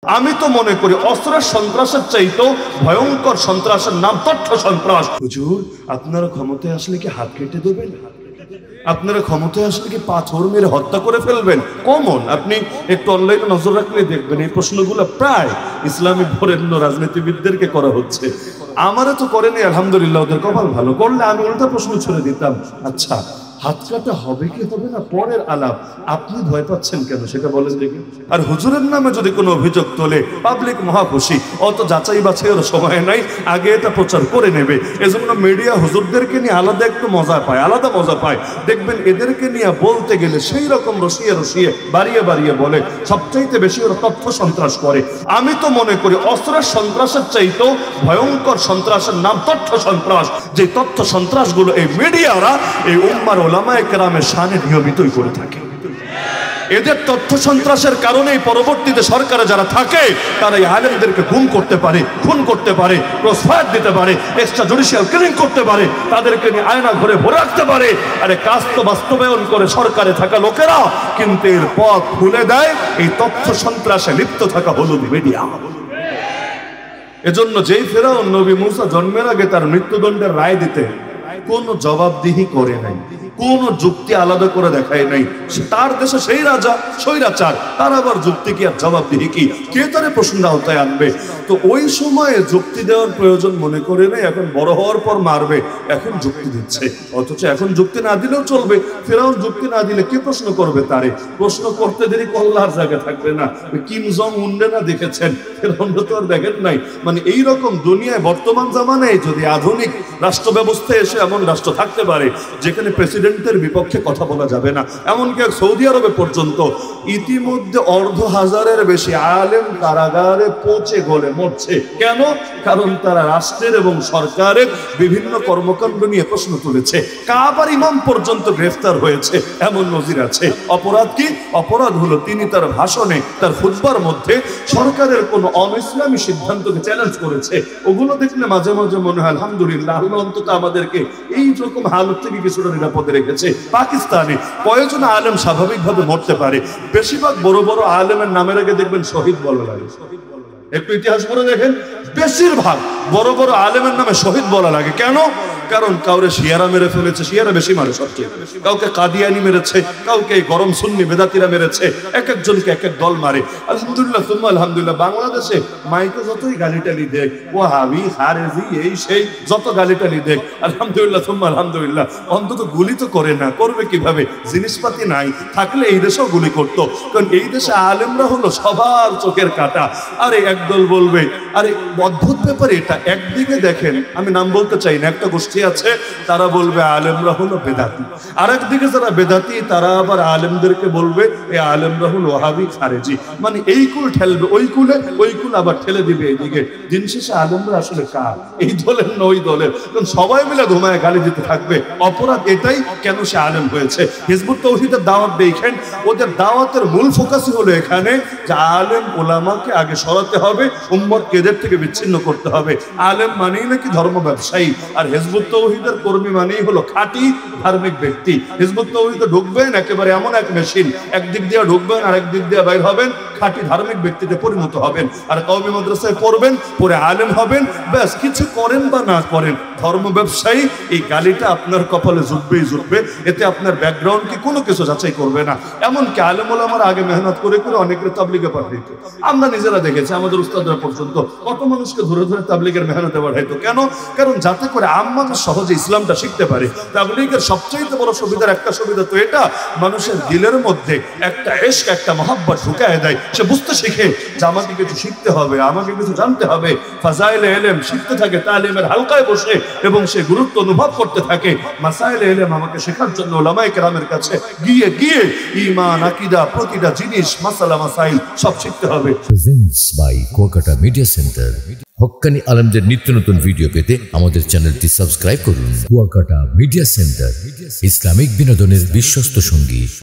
আমি তো মনে করি অস্ত্রের সন্ত্রাসের চাইতেও ভয়ঙ্কর সন্ত্রাসের নাম তথ্য সন্ত্রাস। হুজুর, আপনারা ক্ষমতায় আসলে কি হাত কেটে দেবেন? আপনারা ক্ষমতায় আসলে কি পাথর মেরে হত্যা করে ফেলবেন? কমন, আপনি একটু অনলাইনে নজর রাখলে দেখবেন এই প্রশ্নগুলো প্রায় ইসলামী বরেণ্য রাজনীতিবিদদেরকে করা হচ্ছে। আমারও তো করেনি, আলহামদুলিল্লাহ, ওদের কপাল ভালো। করলে আমি উল্টা প্রশ্ন ছুড়ে দিতাম, আচ্ছা হাত কাটা হবে কি হবে না পরের আলাপ, আপনি ভয় পাচ্ছেন কেন সেটা বলেন দেখি। আর হুজুরের নামে যদি কোনো অভিযোগ তোলে পাবলিক মহা খুশি, অত যাচাই বাছাইয়ের সময় নাই, আগে এটা প্রচার করে নেবে। এজন্য মিডিয়া হুজুরদেরকে নিয়ে আলাদা একটু মজা পায়, আলাদা মজা পায়। দেখবেন এদেরকে নিয়ে বলতে গেলে সেই রকম রসিয়ে রসিয়ে বাড়িয়ে বাড়িয়ে বলে, সবচাইতে বেশি ওরা তথ্য সন্ত্রাস করে। আমি তো মনে করি অস্ত্রের সন্ত্রাসের চাইতেও ভয়ঙ্কর সন্ত্রাসের নাম তথ্য সন্ত্রাস। যে তথ্য সন্ত্রাসগুলো এই মিডিয়ারা এই উম্মার ওলামায়ে কেরামের শানে নিয়মিতই করে থাকে। এদের তথ্য সন্ত্রাসের কারণেই পরবর্তীতে সরকারে যারা থাকে তারা এই আলেমদেরকে গুম করতে পারে, খুন করতে পারে, ক্রসফায়ার দিতে পারে, এক্সট্রা জুডিশিয়াল কিলিং করতে পারে, তাদেরকে নিয়ে আয়না ঘরে ভরে রাখতে পারে। আরে কাজ তো বাস্তবায়ন করে সরকারে থাকা লোকেরা, কিন্তু এর পথ খুলে দেয় এই তথ্য সন্ত্রাসে লিপ্ত থাকা হলুদ মিডিয়া। এজন্য যেই ফেরাউন নবী মুসা জন্মের আগে তার মৃত্যুদণ্ডের রায় দিতে কোনো জবাবদিহি করে নাই, কোন যুক্তি আলাদা করে দেখায় নাই। তার দেশে সেই রাজা স্বৈরাচার, তার আবার যুক্তি কি আর জবাবদিহি কি, কে তারে প্রশ্ন আওতায় আনবে? তো ওই সময়ে যুক্তি দেওয়ার প্রয়োজন মনে করে নেই, এখন বড় হওয়ার পর মারবে, এখন যুক্তি দিচ্ছে। অথচ এখন যুক্তি না দিলেও চলবে। ফেরাউন যুক্তি না দিলে কে প্রশ্ন করবে তারে? প্রশ্ন করতে দেরি কল্লার জায়গা থাকবে না। কিম জং উন্ডে না দেখেছেন, ফেরাউন তো আর দেখেন নাই। মানে এইরকম দুনিয়ায় বর্তমান জামানায় যদি আধুনিক রাষ্ট্র ব্যবস্থায় এসে এমন রাষ্ট্র থাকতে পারে যেখানে প্রেসিডেন্টের বিপক্ষে কথা বলা যাবে না, এমনকি সৌদি আরবে পর্যন্ত ইতিমধ্যে 1,500-এর বেশি আলেম কারাগারে পচে গলে মরছে। কেন? কারণ তারা রাষ্ট্রের এবং সরকারের বিভিন্ন কর্মকাণ্ড নিয়ে প্রশ্ন তুলেছে। কাবার ইমাম পর্যন্ত গ্রেফতার হয়েছে, এমন নজির আছে। অপরাধ কি? অপরাধ হলো তিনি তার ভাষণে, তার খুতবার মধ্যে সরকারের কোনো অনইসলামী সিদ্ধান্তকে চ্যালেঞ্জ করেছে। ওগুলো দেখলে মাঝে মাঝে মনে হয় আলহামদুলিল্লাহ, আল্লাহ অন্তত আমাদেরকে এই রকম হালত থেকে কিছুটা নিরাপদে রেখেছে। পাকিস্তানে কয়েকজন আলেম স্বাভাবিকভাবে মরতে পারে, বেশিরভাগ বড় বড় আলেমের নামের আগে দেখবেন শহীদ বলা লাগে। একটু ইতিহাস পড়ে দেখেন, বেশিরভাগ বড় বড় আলেমের নামে শহীদ বলা লাগে। কেন? কারণ কাউরে শিয়ারা মেরে ফেলেছে, শিয়ারা বেশি মারে সবচেয়ে, কাউকে কাদিয়ানি মেরেছে, কাউকে গরম সুন্নি বেদাতিরা মেরেছে, এক একজনকে এক এক দল মারে। আলহামদুলিল্লাহ সুম্মা আলহামদুলিল্লাহ, বাংলাদেশে মাইকে যতই গালিটালি দেখ, ওয়াহাবি খারেজি এই সেই যত গালিটালি দেখ, আলহামদুলিল্লাহ সুম্মা আলহামদুলিল্লাহ, অন্তত গুলি তো করে না। করবে কিভাবে? জিনিসপাতি নাই, থাকলে এই দেশেও গুলি করতো। কারণ এই দেশে আলেমরা হলো সবার চোখের কাঁটা। আরে একদল বলবে, আরে অদ্ভুত ব্যাপার এটা, একদিকে দেখেন, আমি নাম বলতে চাই না, একটা গোষ্ঠী আছে তারা বলবে আলেমরা হলো বেদাতি, আর একদিকে যারা বেদাতি তারা আবার আলেমদেরকে বলবে এই আলেমরা হলো ওয়াহাবি খারেজি। মানে এই কুল ঠেলবে ওই কুলে, ওই কুল আবার ঠেলে দিবে এইদিকে। দিন শেষে আলেমরা আসলে কার? এই দলের না ওই দলের? কারণ সবাই মিলে ধুমায় গালি দিতে থাকবে। অপরাধ এটাই, কেন সে আলেম হয়েছে। হিজবুত তাওহীদের দাওয়াত দেখেন, ওদের দাওয়াতের মূল ফোকাসই হলো এখানে যে আলেম ওলামাকে আগে সরাতে হবে, উম্মতকে এদের থেকে বিচ্ছিন্ন করতে হবে। আলেম মানেই নাকি ধর্ম ব্যবসায়ী, আর হিজবুত তাওহীদের কর্মী মানেই হলো খাঁটি ধার্মিক ব্যক্তি। হিজবুত তাওহীদে ঢুকবেন একেবারে এমন এক মেশিন, একদিক দিয়ে ঢুকবেন আর একদিক দিয়ে বাইর হবেন, খাঁটি ধার্মিক ব্যক্তিতে পরিণত হবেন। আর কওমি মাদ্রাসায় পড়বেন, পরে আলেম হবেন, ব্যাস কিছু করেন বা না করেন, ধর্ম ব্যবসায়ী। এই গালিটা আপনার কপালে জুটবেই জুটবে, এতে আপনার ব্যাকগ্রাউন্ড কি কোনো কিছু যাচাই করবে না। এমনকি আলেম ওলামারা আগে মেহনত করে করে অনেকের তাবলীগে পাঠাইতো। আমরা নিজেরা দেখেছি, আমাদের উস্তাদরা পর্যন্ত কত মানুষকে ধরে ধরে তাবলীগের মেহনতে পাঠাইতো। কেন? কারণ যাতে করে মানুষ সহজে ইসলামটা শিখতে পারে। তাবলীগের সবচাইতে বড় সুবিধার একটা সুবিধা তো এটা, মানুষের দিলের মধ্যে একটা ইশক, একটা মহব্বত ঢুকায় দেয়। সে বুঝতে শিখে যে আমাকে কিছু শিখতে হবে, আমাকে কিছু জানতে হবে। ফাজাইলে ইলম শিখতে থাকে তালিমের হালকায় বসে, এবং সে গুরুত্ব অনুভব করতে থাকে মাসাইলে ইলম আমাকে শেখার জন্য ওলামায়ে কেরামের কাছে গিয়ে গিয়ে ঈমান, আকীদা, প্রতিটা জিনিস, মাসালা মাসাইল সব শিখতে হবে। Presents by Kuakata media centre. হক্কানি আলেমদের নিত্য নতুন ভিডিও পেতে আমাদের চ্যানেলটি সাবস্ক্রাইব করুন। কুয়াকাটা মিডিয়া সেন্টার, ইসলামিক বিনোদনের বিশ্বস্ত সঙ্গী।